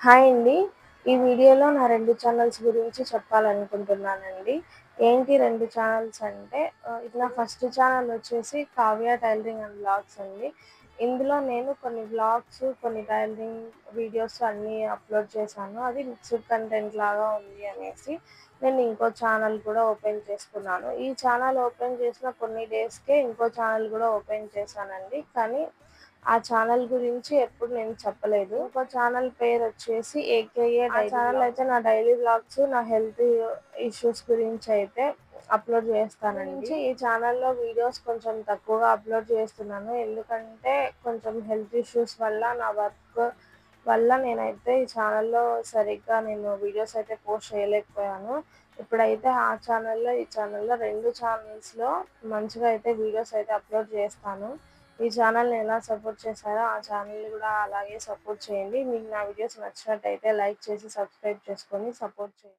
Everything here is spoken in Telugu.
హాయ్ అండి. ఈ వీడియోలో నా 2 ఛానెల్స్ గురించి చెప్పాలనుకుంటున్నానండి. ఏంటి 2 ఛానెల్స్ అంటే ఇది నా ఫస్ట్ ఛానెల్ వచ్చేసి కావ్య టైలరింగ్ అండ్ వ్లాగ్స్ అండి. ఇందులో నేను కొన్ని వ్లాగ్స్, కొన్ని టైలరింగ్ వీడియోస్ అన్నీ అప్‌లోడ్ చేశాను. అది మిక్స్డ్ కంటెంట్ లాగా ఉంది అనేసి నేను ఇంకో ఛానెల్ కూడా ఓపెన్ చేసుకున్నాను. ఈ ఛానెల్ ఓపెన్ చేసిన కొన్ని డేస్‌కే ఇంకో ఛానెల్ కూడా ఓపెన్ చేశానండి. కానీ ఆ ఛానెల్ గురించి ఎప్పుడు నేను చెప్పలేదు. ఇంకో ఛానెల్ పేరొచ్చేసి ఏకేఏ డైలీ ఆ ఛానెల్ అయితే నా డైలీ వ్లాగ్స్, నా హెల్త్ ఇష్యూస్ గురించయితే అప్‌లోడ్ చేస్తానండి. ఈ ఛానెల్‌లో వీడియోస్ కొంచెం తక్కువగా అప్‌లోడ్ చేస్తున్నాను. ఎందుకంటే కొంచెం హెల్త్ ఇష్యూస్ వల్ల నా వర్క్ వల్ల నేనైతే ఈ ఛానెల్‌లో సరిగ్గా నేను వీడియోస్ అయితే పోస్ట్ చేయలేకపోయాను. ఇప్పుడైతే ఆ ఛానెల్‌లో, ఈ ఛానెల్‌లో 2 ఛానెల్స్‌లో మంచిగా అయితే వీడియోస్ అయితే అప్‌లోడ్ చేస్తాను. ఈ ఛానెల్‌ని ఎలా సపోర్ట్ చేశారో ఆ ఛానెల్‌ని కూడా అలాగే సపోర్ట్ చేయండి. మీకు నా వీడియోస్ నచ్చినట్టయితే లైక్ చేసి సబ్స్క్రైబ్ చేసుకొని సపోర్ట్ చేయండి.